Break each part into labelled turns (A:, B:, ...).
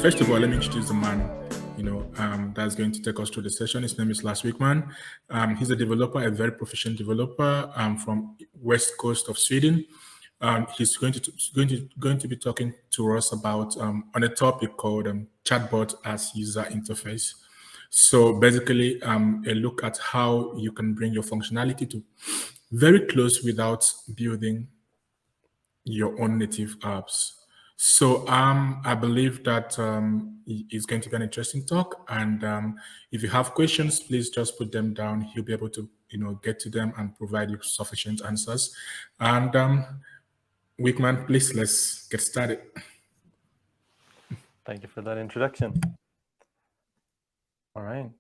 A: First of all, let me introduce the man, that's going to take us through the session. His name is Lars Wikman. He's a developer, a very proficient developer from west coast of Sweden. He's going to be talking to us about on a topic called chatbot as user interface. So basically, a look at how you can bring your functionality to very close without building your own native apps. So I believe that it's going to be an interesting talk. And if you have questions, please just put them down. He'll be able to get to them and provide you sufficient answers. And Wikman, please, let's get started.
B: Thank you for that introduction. All right.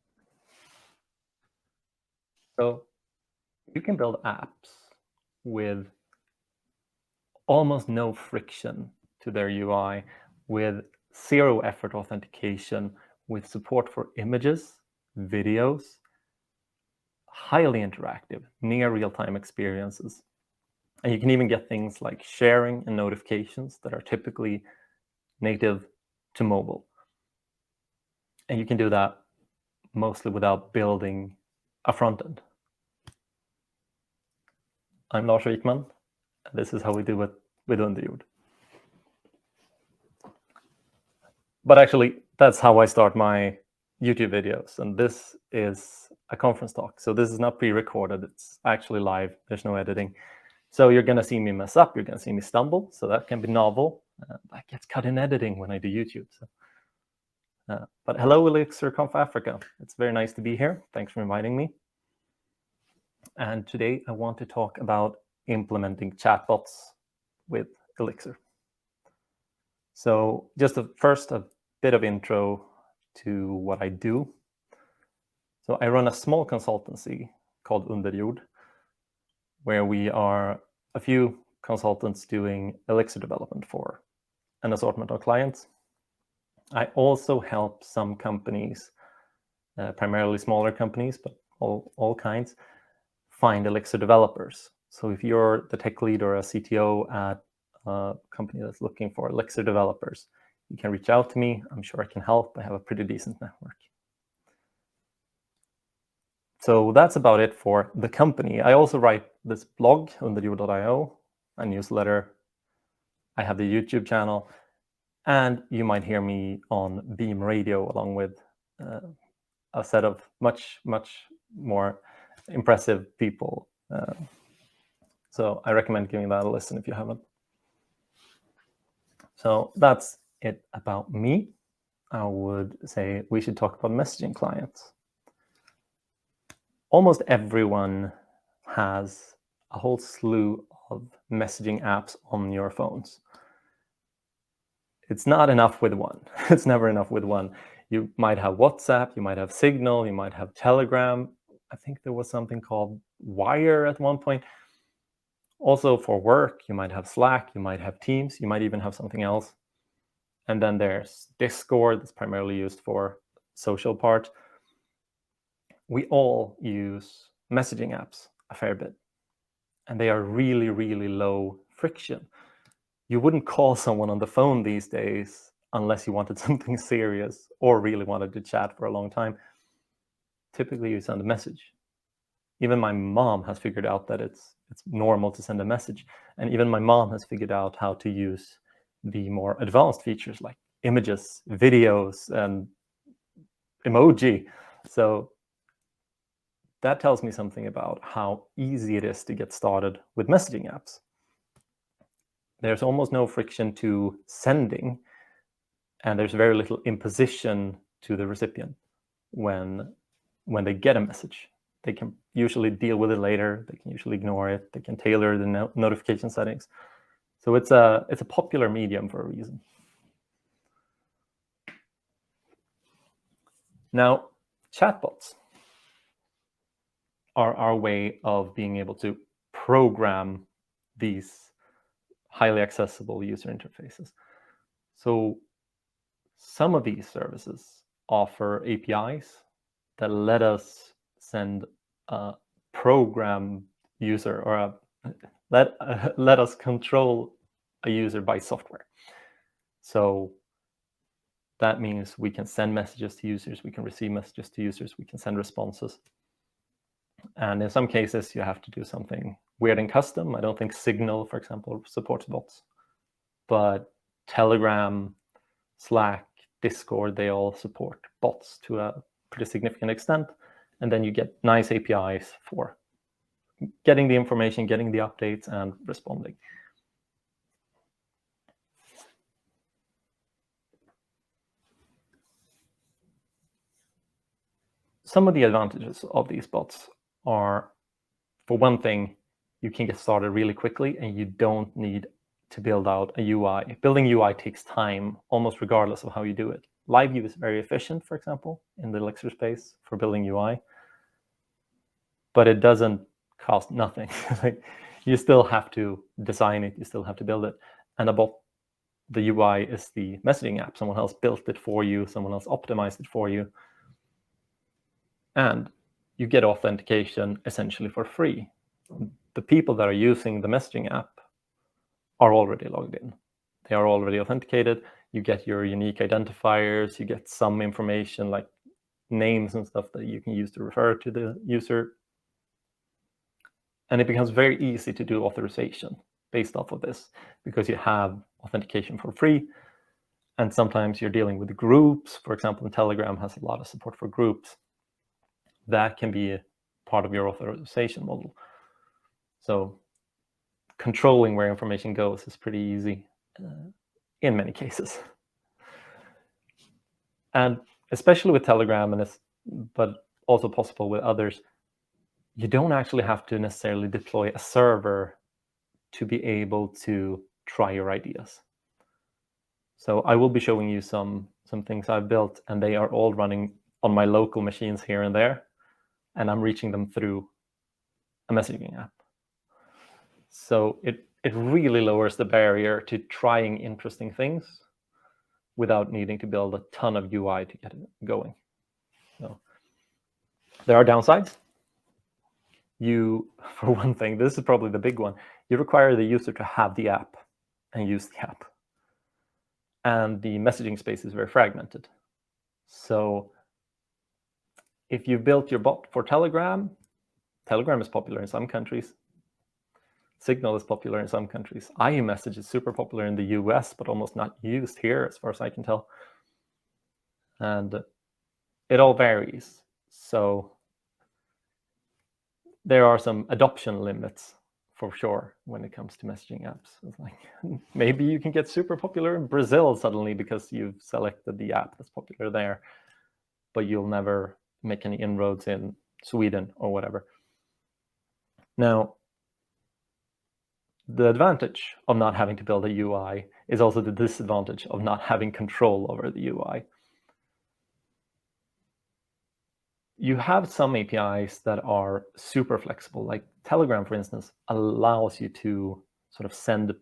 B: So you can build apps with almost no friction to their UI, with zero effort authentication, with support for images, videos, highly interactive, near real-time experiences. And you can even get things like sharing and notifications that are typically native to mobile. And you can do that mostly without building a front end. I'm Lars Wikman, and this is how we do it with Underjord. But actually, that's how I start my YouTube videos. And this is a conference talk. So this is not pre-recorded. It's actually live. There's no editing. So you're going to see me mess up. You're going to see me stumble. So that can be novel. That gets cut in editing when I do YouTube. So, but hello, ElixirconfAfric. It's very nice to be here. Thanks for inviting me. And today I want to talk about implementing chatbots with Elixir. So just first a bit of intro to what I do. So I run a small consultancy called Underjord, where we are a few consultants doing Elixir development for an assortment of clients. I also help some companies, primarily smaller companies, but all kinds, find Elixir developers. So if you're the tech lead or a CTO at a company that's looking for Elixir developers, you can reach out to me. I'm sure I can help. I have a pretty decent network. So that's about it for the company. I also write this blog, underjord.io, a newsletter. I have the YouTube channel, and you might hear me on Beam Radio along with a set of much more impressive people. So I recommend giving that a listen if you haven't. So that's it about me. I would say we should talk about messaging clients. Almost everyone has a whole slew of messaging apps on your phones. It's not enough with one. It's never enough with one. You might have WhatsApp, you might have Signal, you might have Telegram. I think there was something called Wire at one point. Also for work, you might have Slack, you might have Teams, you might even have something else. And then there's Discord, that's primarily used for social part. We all use messaging apps a fair bit, and they are really low friction. You wouldn't call someone on the phone these days unless you wanted something serious or really wanted to chat for a long time. Typically, you send a message. Even my mom has figured out that it's normal to send a message. And even my mom has figured out how to use the more advanced features like images, videos, and emoji. So that tells me something about how easy it is to get started with messaging apps. There's almost no friction to sending, and there's very little imposition to the recipient when they get a message. They can usually deal with it later. They can usually ignore it. They can tailor the notification settings. So it's a popular medium for a reason. Now, chatbots are our way of being able to program these highly accessible user interfaces. So some of these services offer APIs that let us send a program user or let us control a user by software. So That means we can send messages to users, we can receive messages to users, we can send responses. And in some cases, you have to do something weird and custom. I don't think Signal, for example, supports bots. But Telegram, Slack, Discord, they all support bots to a pretty significant extent. And then you get nice APIs for getting the information, getting the updates, and responding. Some of the advantages of these bots are, for one thing, you can get started really quickly and you don't need to build out a UI. Building UI takes time, almost regardless of how you do it. Live view is very efficient, for example, in the Elixir space for building UI, but it doesn't cost nothing. Like, you still have to design it, you still have to build it. And a bot, the UI is the messaging app. Someone else built it for you, someone else optimized it for you. And you get authentication essentially for free. The people that are using the messaging app are already logged in. They are already authenticated. You get your unique identifiers. You get some information like names and stuff that you can use to refer to the user. And it becomes very easy to do authorization based off of this because you have authentication for free. And sometimes you're dealing with groups. For example, Telegram has a lot of support for groups. That can be a part of your authorization model. So controlling where information goes is pretty easy in many cases. And especially with Telegram, but also possible with others, you don't actually have to necessarily deploy a server to be able to try your ideas. So I will be showing you some things I've built, and they are all running on my local machines here and there, and I'm reaching them through a messaging app. So it really lowers the barrier to trying interesting things without needing to build a ton of UI to get it going. So there are downsides. For one thing, this is probably the big one, you require the user to have the app and use the app. And the messaging space is very fragmented. So if you built your bot for Telegram, Telegram is popular in some countries. Signal is popular in some countries. iMessage is super popular in the US, but almost not used here, as far as I can tell. And it all varies. So there are some adoption limits for sure when it comes to messaging apps. It's like, maybe you can get super popular in Brazil suddenly because you've selected the app that's popular there, but you'll never make any inroads in Sweden or whatever. Now, the advantage of not having to build a UI is also the disadvantage of not having control over the UI. You have some APIs that are super flexible, like Telegram, for instance, allows you to sort of send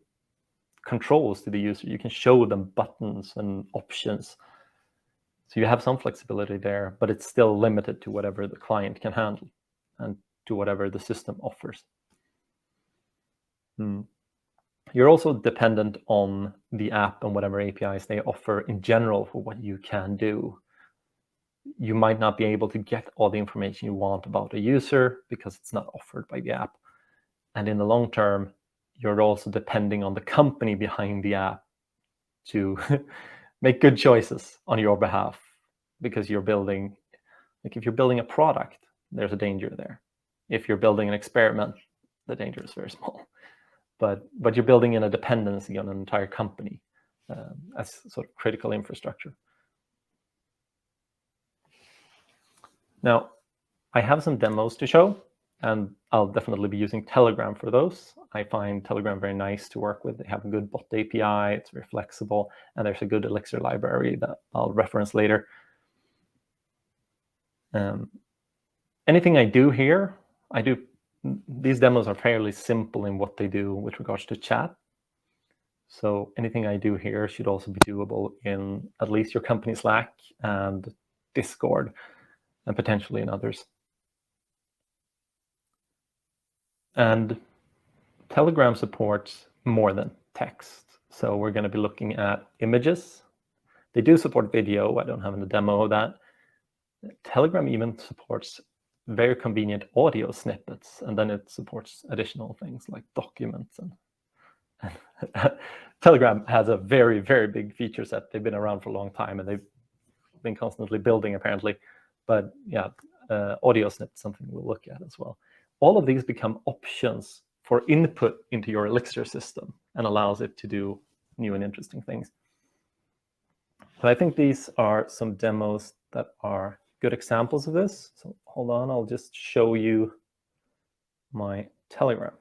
B: controls to the user. You can show them buttons and options. So you have some flexibility there, but it's still limited to whatever the client can handle and to whatever the system offers. You're also dependent on the app and whatever APIs they offer in general for what you can do. You might not be able to get all the information you want about a user because it's not offered by the app. And in the long term, you're also depending on the company behind the app to make good choices on your behalf, because you're building, like if you're building a product, there's a danger there. If you're building an experiment, the danger is very small. But you're building in a dependency on an entire company as sort of critical infrastructure. Now, I have some demos to show, and I'll definitely be using Telegram for those. I find Telegram very nice to work with. They have a good bot API, it's very flexible, and there's a good Elixir library that I'll reference later. Anything I do here, these demos are fairly simple in what they do with regards to chat. So anything I do here should also be doable in at least your company Slack and Discord, and potentially in others. And Telegram supports more than text. So we're going to be looking at images. They do support video. I don't have a demo of that. Telegram even supports very convenient audio snippets, and then it supports additional things like documents. And Telegram has a very, very big feature set. They've been around for a long time, and they've been constantly building, apparently. But yeah, audio snippets, something we'll look at as well. All of these become options for input into your Elixir system and allows it to do new and interesting things. So I think these are some demos that are good examples of this. So hold on, I'll just show you my Telegram.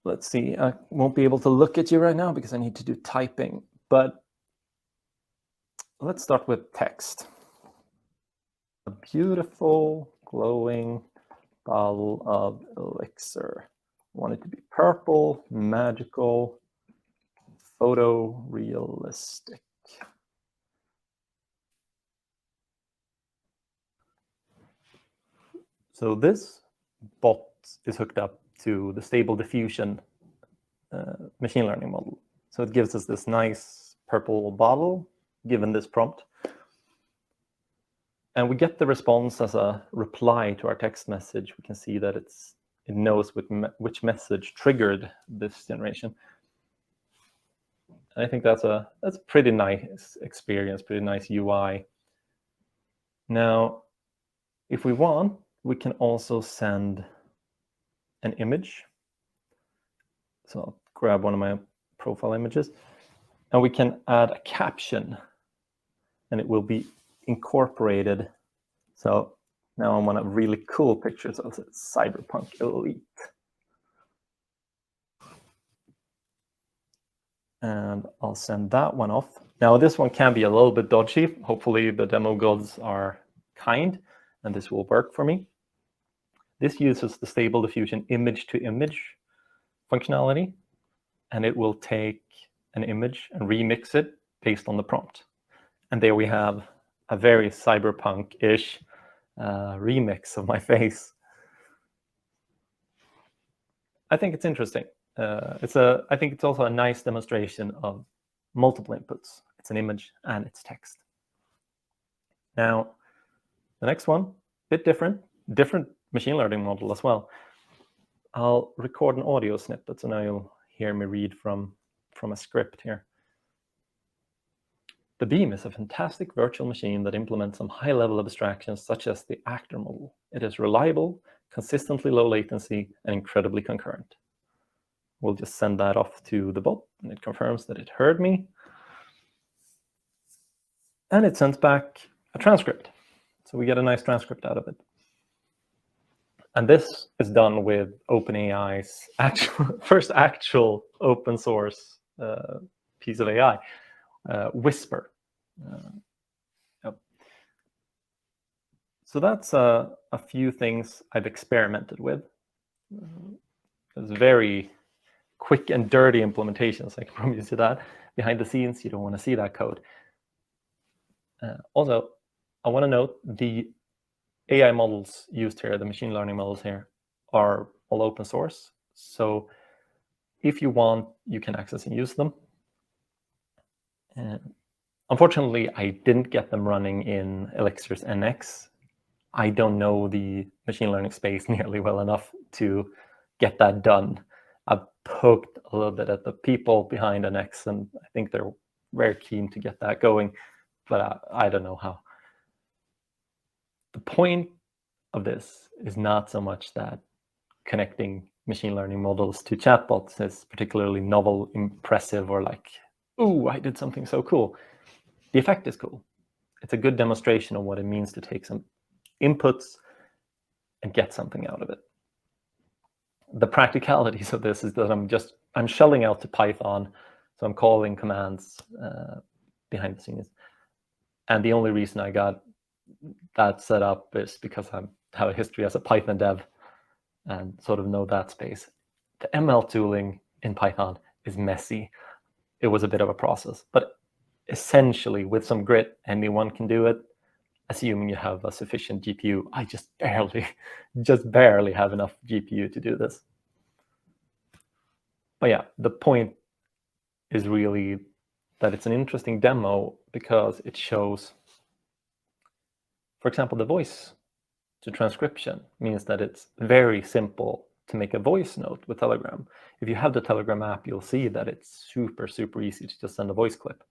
B: Let's see, I won't be able to look at you right now because I need to do typing, but let's start with text. A beautiful, glowing bottle of Elixir. I want it to be purple, magical, photorealistic. So this bot is hooked up to the Stable Diffusion machine learning model. So it gives us this nice purple bottle given this prompt. And we get the response as a reply to our text message. We can see that it knows which message triggered this generation. And I think that's a pretty nice experience, pretty nice UI. Now, if we want, we can also send an image. So I'll grab one of my profile images, and we can add a caption, and it will be incorporated. So now I want a really cool picture. So it's Cyberpunk Elite. And I'll send that one off. Now this one can be a little bit dodgy. Hopefully the demo gods are kind and this will work for me. This uses the Stable Diffusion image-to-image functionality, and it will take an image and remix it based on the prompt. And there we have a very cyberpunk-ish remix of my face. I think it's interesting. I think it's also a nice demonstration of multiple inputs. It's an image and it's text. Now, the next one, bit different machine learning model as well. I'll record an audio snippet, so now you'll hear me read from a script here. The Beam is a fantastic virtual machine that implements some high-level abstractions such as the actor model. It is reliable, consistently low latency, and incredibly concurrent. We'll just send that off to the bot, and it confirms that it heard me. And it sends back a transcript. So we get a nice transcript out of it. And this is done with OpenAI's first actual open source piece of AI, Whisper. Yep. So that's a few things I've experimented with. It's very quick and dirty implementations, I can promise you that. Behind the scenes, you don't want to see that code. Also, I want to note the AI models used here, the machine learning models here, are all open source. So if you want, you can access and use them. Unfortunately, I didn't get them running in Elixir's NX. I don't know the machine learning space nearly well enough to get that done. I've poked a little bit at the people behind NX, and I think they're very keen to get that going, but I don't know how. The point of this is not so much that connecting machine learning models to chatbots is particularly novel, impressive, or like, ooh, I did something so cool. The effect is cool. It's a good demonstration of what it means to take some inputs and get something out of it. The practicalities of this is that I'm shelling out to Python, so I'm calling commands behind the scenes. And the only reason I got that set up is because I have a history as a Python dev and sort of know that space. The ML tooling in Python is messy. It was a bit of a process, but essentially with some grit, anyone can do it, assuming you have a sufficient GPU. I just barely have enough GPU to do this. But yeah, the point is really that it's an interesting demo because it shows, for example, the voice to transcription means that it's very simple to make a voice note with Telegram. If you have the Telegram app, you'll see that it's super, super easy to just send a voice clip.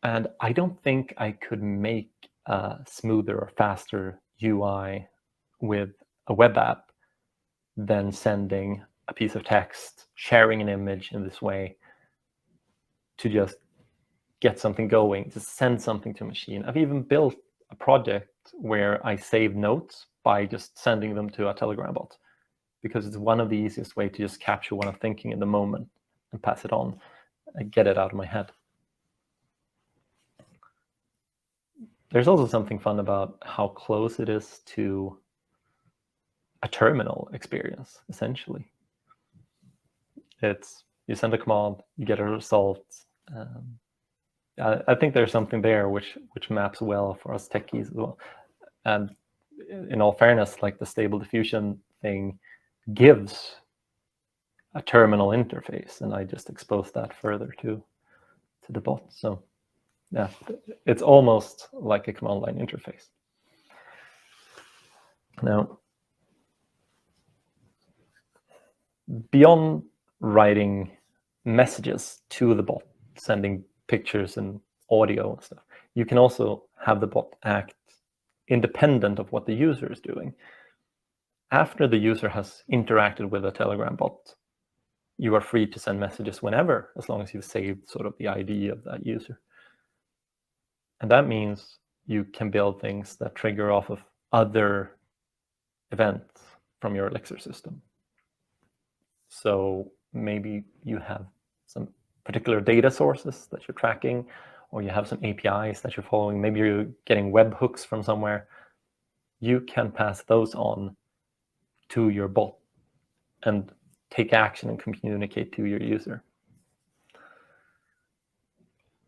B: And I don't think I could make a smoother or faster UI with a web app than sending a piece of text, sharing an image in this way to just get something going, to send something to a machine. I've even built a project where I save notes by just sending them to a Telegram bot, because it's one of the easiest way to just capture what I'm thinking in the moment and pass it on and get it out of my head. There's also something fun about how close it is to a terminal experience, essentially. It's, you send a command, you get a result. I think there's something there which maps well for us techies as well. And in all fairness, like the Stable Diffusion thing gives a terminal interface, and I just exposed that further to the bot. So yeah, it's almost like a command line interface. Now, beyond writing messages to the bot, sending pictures and audio and stuff, you can also have the bot act independent of what the user is doing. After the user has interacted with a Telegram bot, you are free to send messages whenever, as long as you've saved sort of the ID of that user. And that means you can build things that trigger off of other events from your Elixir system. So maybe you have some particular data sources that you're tracking, or you have some APIs that you're following. Maybe you're getting webhooks from somewhere. You can pass those on to your bot and take action and communicate to your user.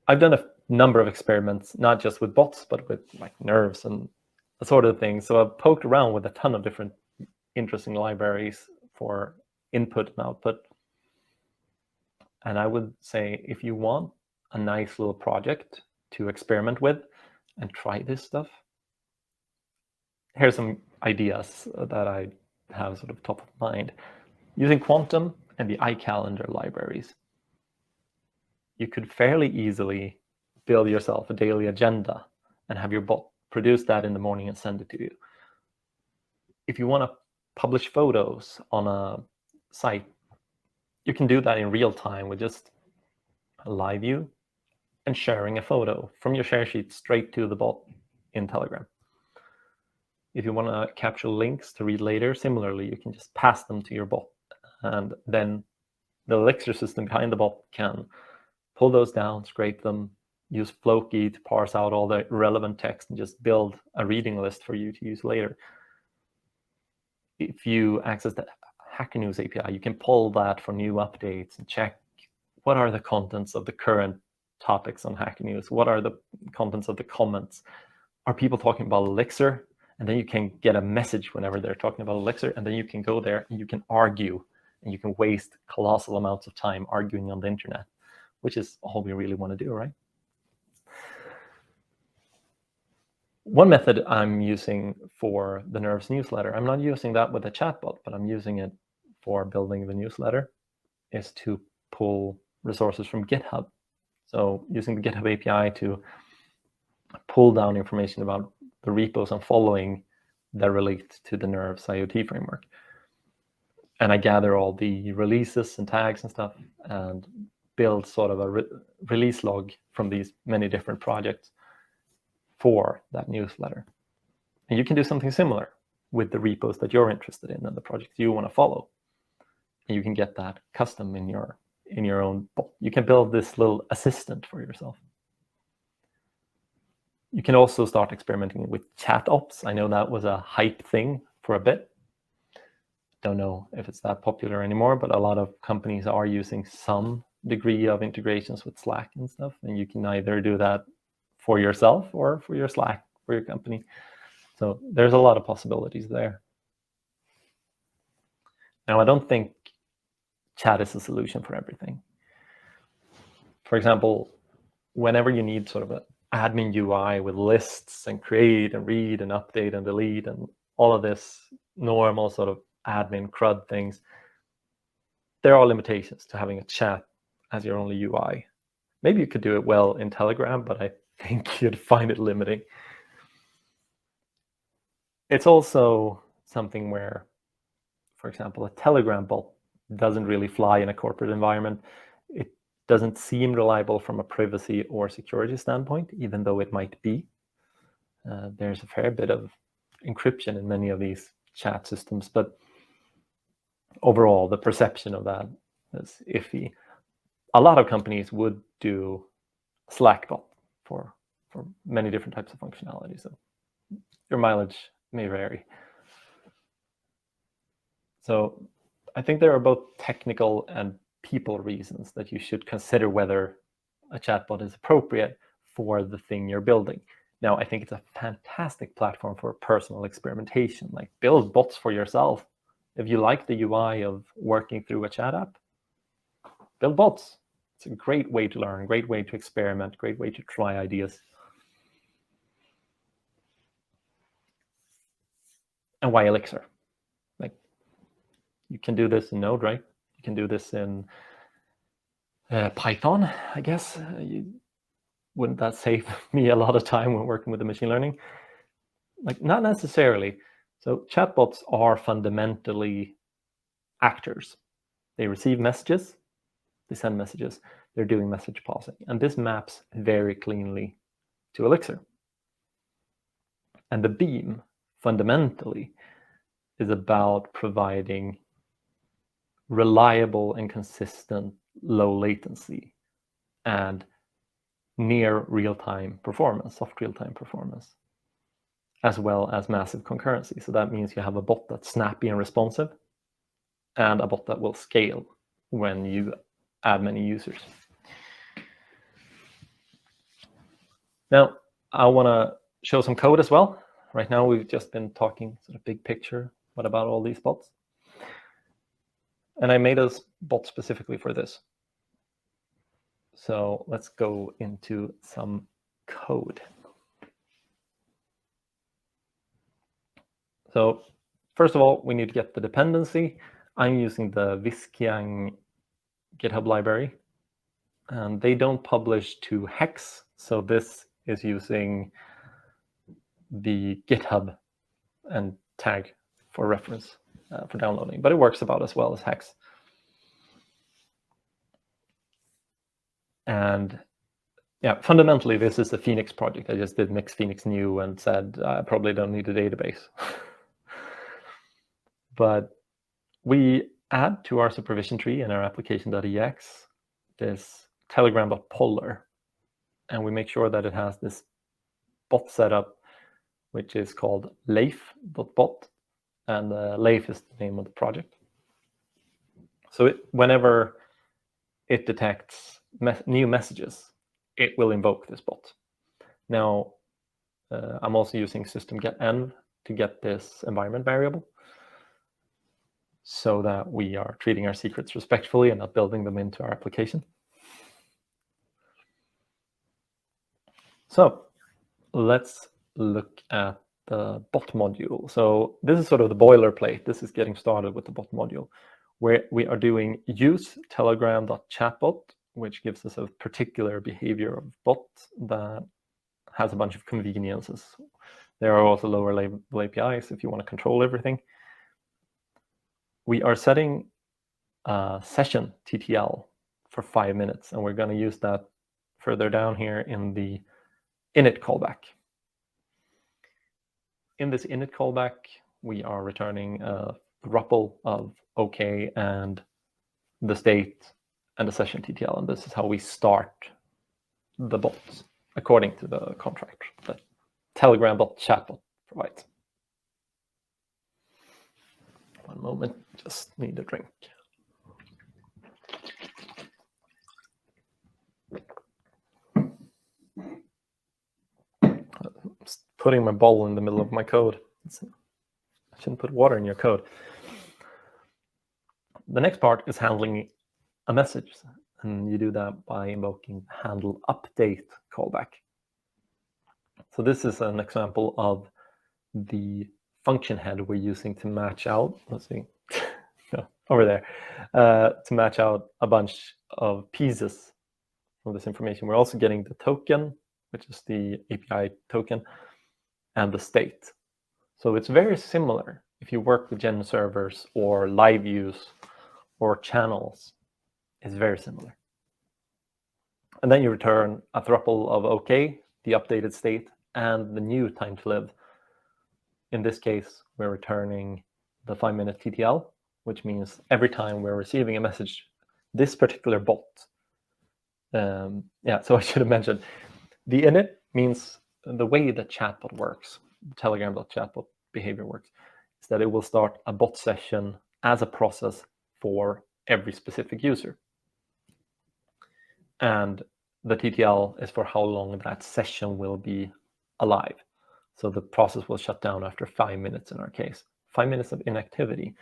B: I've done a number of experiments, not just with bots, but with like nerves and that sort of thing. So I've poked around with a ton of different interesting libraries for input and output. And I would say, if you want a nice little project to experiment with and try this stuff, here's some ideas that I have sort of top of mind. Using Quantum and the iCalendar libraries, you could fairly easily build yourself a daily agenda and have your bot produce that in the morning and send it to you. If you want to publish photos on a site, you can do that in real time with just a live view and sharing a photo from your share sheet straight to the bot in Telegram. If you want to capture links to read later, similarly, you can just pass them to your bot, and then the Elixir system behind the bot can pull those down, scrape them, use Floki to parse out all the relevant text, and just build a reading list for you to use later. If you access the Hacker News API, you can pull that for new updates and check what are the contents of the current topics on Hacker News, what are the contents of the comments. Are people talking about Elixir? And then you can get a message whenever they're talking about Elixir, and then you can go there and you can argue, and you can waste colossal amounts of time arguing on the internet, which is all we really want to do, right? One method I'm using for the Nerves newsletter, I'm not using that with a chatbot, but I'm using it for building the newsletter, is to pull resources from GitHub. So using the GitHub API to pull down information about the repos I'm following that relate to the Nerves IoT framework. And I gather all the releases and tags and stuff and build sort of a release log from these many different projects for that newsletter. And you can do something similar with the repos that you're interested in and the projects you want to follow. And you can get that custom in your own bot. You can build this little assistant for yourself. You can also start experimenting with chat ops. I know that was a hype thing for a bit. Don't know if it's that popular anymore, but a lot of companies are using some degree of integrations with Slack and stuff. And you can either do that for yourself or for your Slack, for your company. So there's a lot of possibilities there. Now, I don't think chat is a solution for everything. For example, whenever you need sort of an admin UI with lists and create and read and update and delete and all of this normal sort of admin CRUD things, there are limitations to having a chat as your only UI. Maybe you could do it well in Telegram, but I think you'd find it limiting. It's also something where, for example, a Telegram bot doesn't really fly in a corporate environment. It doesn't seem reliable from a privacy or security standpoint, even though it might be. There's a fair bit of encryption in many of these chat systems, but overall, the perception of that is iffy. A lot of companies would do Slack bot for many different types of functionality, so your mileage may vary. So I think there are both technical and people reasons that you should consider whether a chatbot is appropriate for the thing you're building. Now, I think it's a fantastic platform for personal experimentation, like build bots for yourself. If you like the UI of working through a chat app, build bots. It's a great way to learn, great way to experiment, great way to try ideas. And why Elixir? Like, you can do this in Node, right? You can do this in Python, I guess. Wouldn't that save me a lot of time when working with the machine learning? Like, not necessarily. So chatbots are fundamentally actors. They receive messages, they send messages, they're doing message passing. And this maps very cleanly to Elixir. And the beam fundamentally is about providing reliable and consistent low latency and near real-time performance, soft real-time performance, as well as massive concurrency. So that means you have a bot that's snappy and responsive and a bot that will scale when you add many users. Now, I want to show some code as well. Right now, we've just been talking sort of big picture. What about all these bots? And I made a bot specifically for this. So let's go into some code. So first of all, we need to get the dependency. I'm using the Wikman GitHub library, and they don't publish to Hex. So this is using the GitHub and tag for reference for downloading, but it works about as well as Hex. And yeah, fundamentally, this is the Phoenix project. I just did mix Phoenix new and said, I probably don't need a database. But we add to our supervision tree in our application.ex this telegram.poller, and we make sure that it has this bot setup, which is called leif.bot, and Leif is the name of the project. So whenever it detects new messages, it will invoke this bot. Now, I'm also using system.get.env to get this environment variable so that we are treating our secrets respectfully and not building them into our application. So let's look at the bot module. So this is sort of the boilerplate. This is getting started with the bot module, where we are doing use telegram.chatbot, which gives us a particular behavior of bot that has a bunch of conveniences. There are also lower level APIs if you want to control everything. We are setting a session TTL for 5 minutes, and we're going to use that further down here in the init callback. In this init callback, we are returning a RUPL of OK and the state and the session TTL, and this is how we start the bots according to the contract that Telegram bot chatbot provides. One moment, just need a drink. I'm just putting my ball in the middle of my code. I shouldn't put water in your code. The next part is handling a message, and you do that by invoking handle update callback. So this is an example of the function head we're using to match out, let's see, no, over there, to match out a bunch of pieces from this information. We're also getting the token, which is the API token, and the state. So it's very similar if you work with gen servers or live views or channels. It's very similar. And then you return a thruple of OK, the updated state, and the new time to live. In this case, we're returning the 5-minute TTL, which means every time we're receiving a message, this particular bot. So I should have mentioned, the init means the way the chatbot works, Telegram.chatbot behavior works, is that it will start a bot session as a process for every specific user. And the TTL is for how long that session will be alive. So the process will shut down after 5 minutes in our case. 5 minutes of inactivity,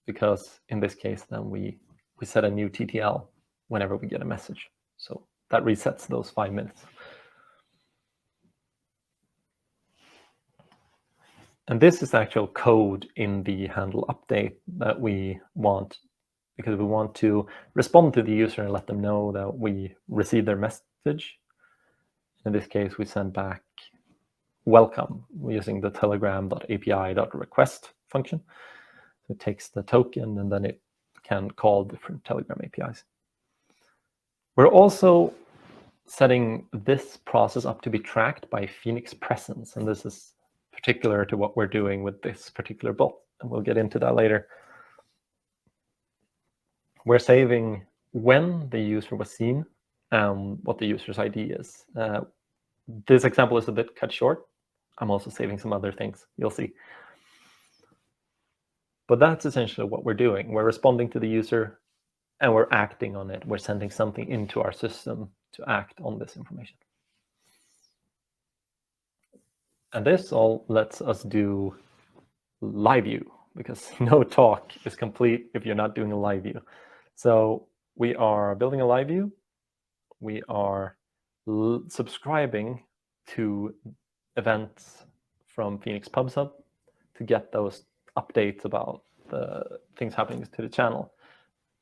B: because in this case, then we set a new TTL whenever we get a message. So that resets those 5 minutes. And this is actual code in the handle update that we want, because we want to respond to the user and let them know that we received their message. In this case, we send back welcome using the telegram.api.request function. So it takes the token and then it can call different Telegram APIs. We're also setting this process up to be tracked by Phoenix presence, and this is particular to what we're doing with this particular bot, and we'll get into that later. We're saving when the user was seen and what the user's ID is. This example is a bit cut short. I'm also saving some other things, you'll see. But that's essentially what we're doing. We're responding to the user and we're acting on it. We're sending something into our system to act on this information. And this all lets us do live view, because no talk is complete if you're not doing a live view. So we are building a live view. We are subscribing to events from Phoenix PubSub to get those updates about the things happening to the channel.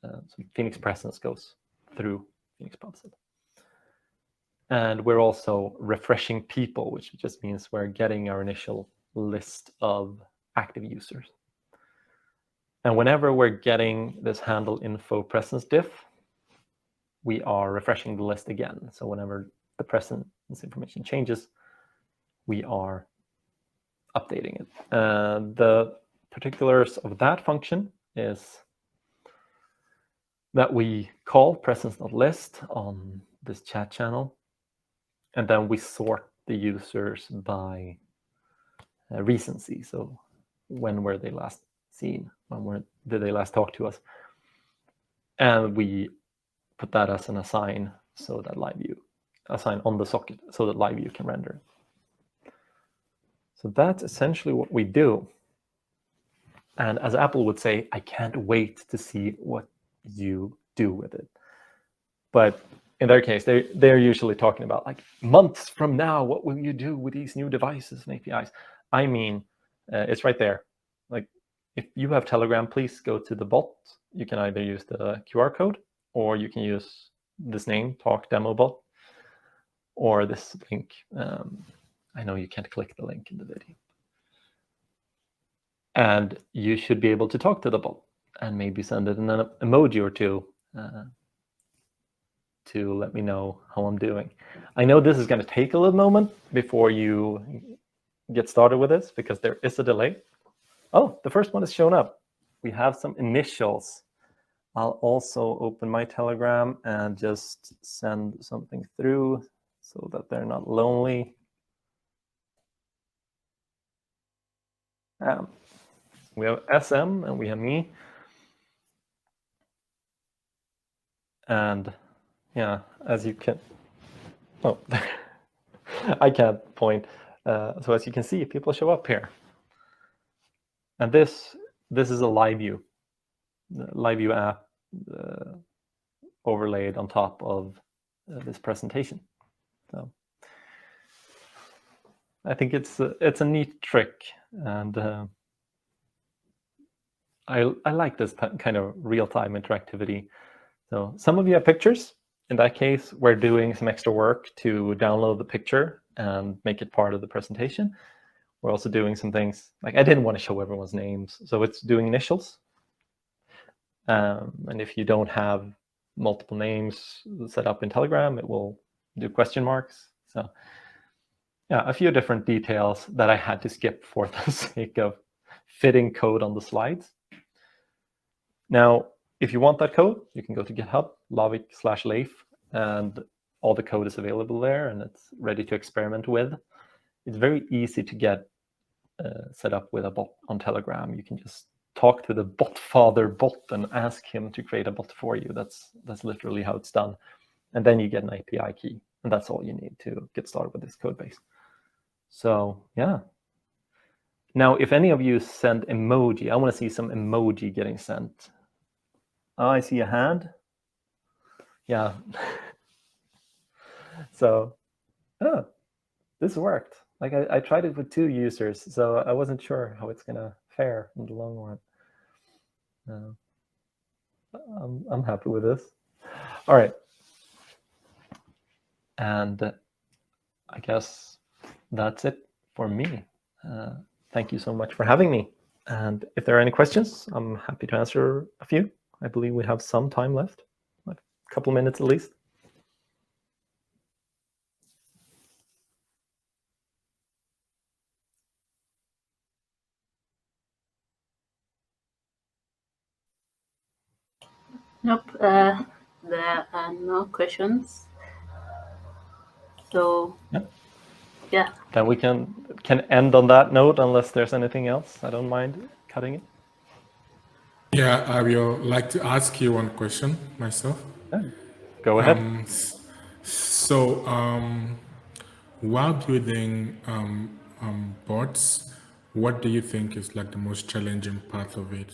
B: So Phoenix presence goes through Phoenix PubSub. And we're also refreshing people, which just means we're getting our initial list of active users. And whenever we're getting this handle info presence diff, we are refreshing the list again. So whenever the presence information changes, we are updating it. The particulars of that function is that we call presence.list on this chat channel, and then we sort the users by recency. So when were they last seen? Did they last talk to us? And we put that as an assign, so that live view, assign on the socket so that live view can render. So that's essentially what we do. And as Apple would say, I can't wait to see what you do with it. But in their case, they're usually talking about like months from now, what will you do with these new devices and APIs? I mean, it's right there. Like if you have Telegram, please go to the bot. You can either use the QR code or you can use this name, Talk Demo Bot, or this link. I know you can't click the link in the video. And you should be able to talk to the bot and maybe send it an emoji or two to let me know how I'm doing. I know this is going to take a little moment before you get started with this because there is a delay. Oh, the first one has shown up. We have some initials. I'll also open my Telegram and just send something through so that they're not lonely. We have SM and we have me. And yeah, as you can, oh, I can't point. So as you can see, people show up here. And this is a live view. live view app overlaid on top of this presentation. So I think it's a neat trick, and I like this kind of real-time interactivity. So some of you have pictures. In that case, we're doing some extra work to download the picture and make it part of the presentation. We're also doing some things, like I didn't want to show everyone's names, so it's doing initials. And if you don't have multiple names set up in Telegram, it will do question marks. So yeah, a few different details that I had to skip for the sake of fitting code on the slides. Now, if you want that code, you can go to GitHub, lavik/leif, and all the code is available there, and it's ready to experiment with. It's very easy to get set up with a bot on Telegram. You can just talk to the bot and ask him to create a bot for you. That's literally how it's done. And then you get an API key, and that's all you need to get started with this code base. So yeah. Now, if any of you send emoji, I want to see some emoji getting sent. Oh, I see a hand. Yeah. So, this worked. Like I tried it with 2 users, so I wasn't sure how it's gonna fare in the long run. I'm happy with this. All right. And I guess that's it for me. Thank you so much for having me. And if there are any questions, I'm happy to answer a few. I believe we have some time left, like a couple minutes at least.
C: Nope, there are no questions. So yeah.
B: Then we can end on that note, unless there's anything else. I don't mind cutting it.
A: Yeah, I will like to ask you one question myself.
B: Yeah. Go ahead.
A: So while building bots, what do you think is like the most challenging part of it?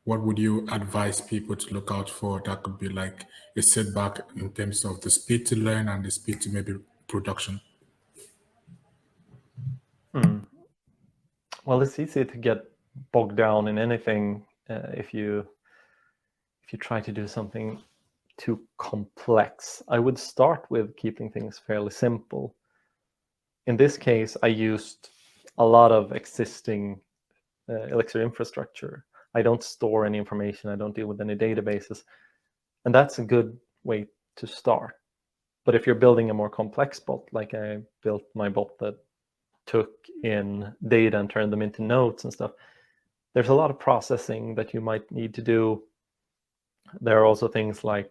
A: What would you advise people to look out for that could be like a setback in terms of the speed to learn and the speed to maybe production?
B: Well, it's easy to get bogged down in anything if you try to do something too complex. I would start with keeping things fairly simple. In this case, I used a lot of existing Elixir infrastructure. I don't store any information. I don't deal with any databases. And that's a good way to start. But if you're building a more complex bot, like I built my bot that took in data and turned them into nodes and stuff, there's a lot of processing that you might need to do. There are also things like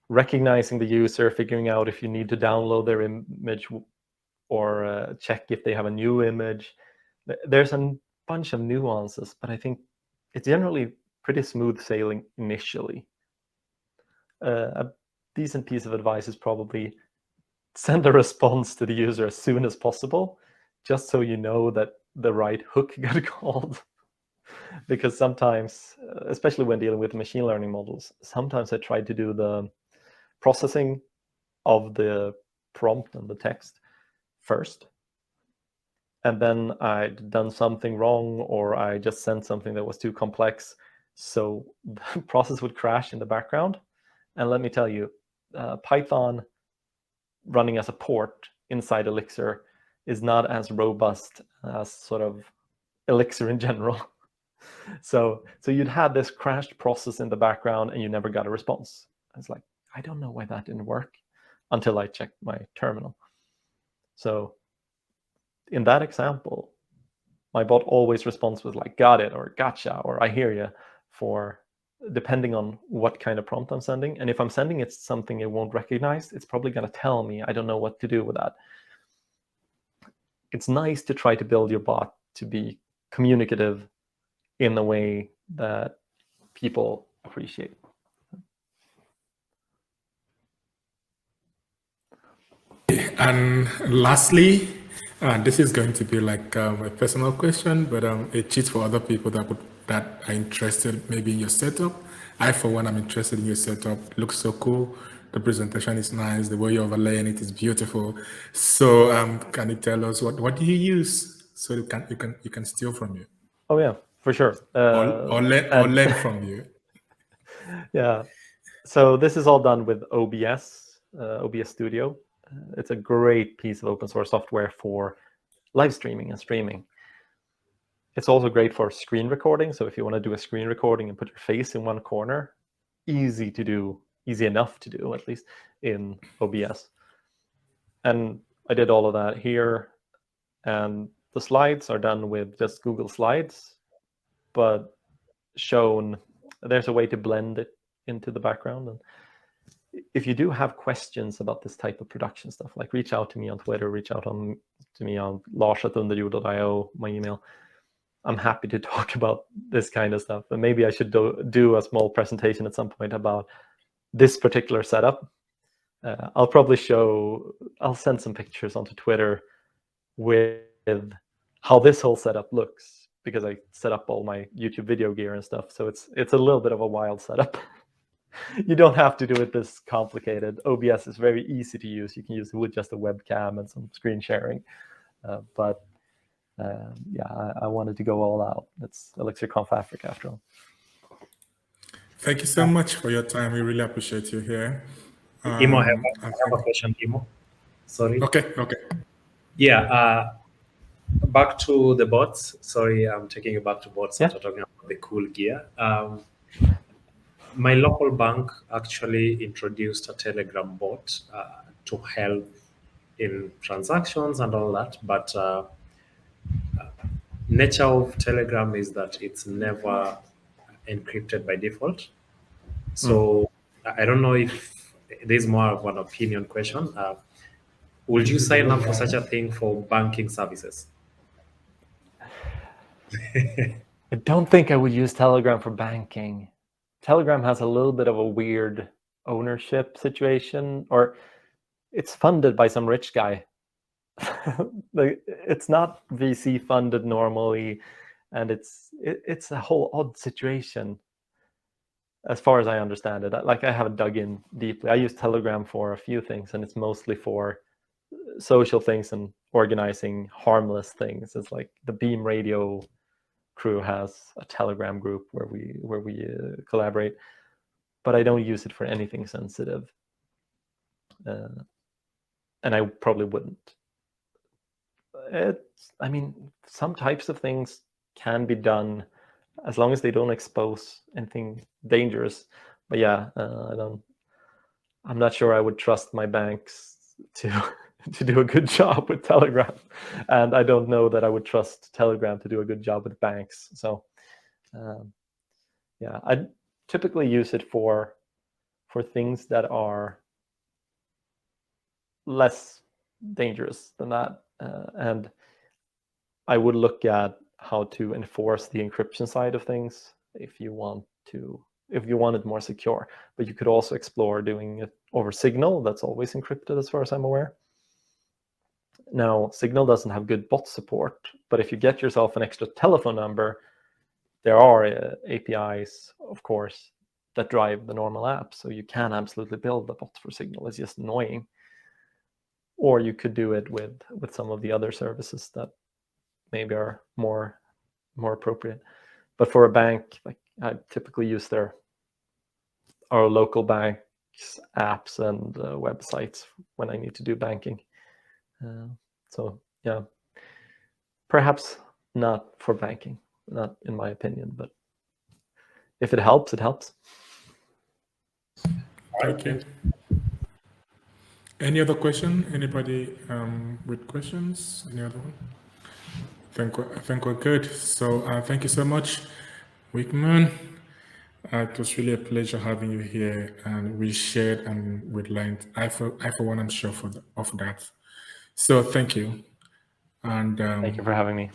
B: recognizing the user, figuring out if you need to download their image or check if they have a new image. There's a bunch of nuances, but I think it's generally pretty smooth sailing initially. A decent piece of advice is probably send a response to the user as soon as possible, just so you know that the right hook got called. Because sometimes, especially when dealing with machine learning models, sometimes I try to do the processing of the prompt and the text first. And then I'd done something wrong, or I just sent something that was too complex. So the process would crash in the background. And let me tell you, Python running as a port inside Elixir is not as robust as sort of Elixir in general. So you'd had this crashed process in the background and you never got a response. I was like, I don't know why that didn't work until I checked my terminal. So in that example, my bot always responds with like, got it, or gotcha, or I hear you, for depending on what kind of prompt I'm sending. And if I'm sending it something it won't recognize, it's probably going to tell me I don't know what to do with that. It's nice to try to build your bot to be communicative in a way that people appreciate.
A: And lastly, this is going to be like a personal question, but a cheat for other people that are interested maybe in your setup. I, for one, I'm interested in your setup. It looks so cool. The presentation is nice. The way you're overlaying it is beautiful. So, can you tell us what do you use so you can steal from you?
B: Oh yeah, for sure.
A: Or learn from you.
B: Yeah. So this is all done with OBS, OBS Studio. It's a great piece of open source software for live streaming and streaming. It's also great for screen recording. So if you want to do a screen recording and put your face in one corner, easy to do, easy enough to do, at least in OBS. And I did all of that here. And the slides are done with just Google Slides, but shown, there's a way to blend it into the background. And if you do have questions about this type of production stuff, like reach out to me on Twitter, reach out to me on Lars@underjord.io, my email. I'm happy to talk about this kind of stuff. And maybe I should do a small presentation at some point about this particular setup. I'll send some pictures onto Twitter with how this whole setup looks, because I set up all my YouTube video gear and stuff. So it's a little bit of a wild setup. You don't have to do it this complicated. OBS is very easy to use. You can use it with just a webcam and some screen sharing. Yeah, I wanted to go all out. It's ElixirconfAfric after all.
A: Thank you so much for your time. We really appreciate you here.
D: Imo, I have a question, Imo. Sorry.
A: Okay.
D: Yeah, back to the bots. Sorry, I'm taking you back to bots after talking about the cool gear. My local bank actually introduced a Telegram bot to help in transactions and all that, but nature of Telegram is that it's never encrypted by default. So I don't know if there's more of an opinion question. Would you sign up for such a thing for banking services?
B: I don't think I would use Telegram for banking. Telegram has a little bit of a weird ownership situation, or it's funded by some rich guy. It's not VC funded normally, and it's a whole odd situation as far as I understand it. Like, I haven't dug in deeply. I use Telegram for a few things, and it's mostly for social things and organizing harmless things. It's like the Beam Radio crew has a Telegram group where we collaborate, but I don't use it for anything sensitive, and I probably wouldn't. I mean, some types of things can be done as long as they don't expose anything dangerous. But yeah, I'm not sure I would trust my banks to do a good job with Telegram, and I don't know that I would trust Telegram to do a good job with banks. So yeah, I typically use it for things that are less dangerous than that, and I would look at how to enforce the encryption side of things if you want it more secure. But you could also explore doing it over Signal. That's always encrypted as far as I'm aware. Now, Signal doesn't have good bot support, but if you get yourself an extra telephone number, there are APIs, of course, that drive the normal app. So you can absolutely build a bot for Signal. It's just annoying. Or you could do it with some of the other services that maybe are more appropriate. But for a bank, like, I typically use our local bank's apps and websites when I need to do banking. So yeah, perhaps not for banking, not in my opinion, but if it helps, it helps.
A: Thank you. Any other question? Anybody with questions? Any other one? I think we're good. So thank you so much, Wikman. It was really a pleasure having you here, and we shared and we learned. I for one, I'm sure of that. So thank you. And
B: thank you for having me.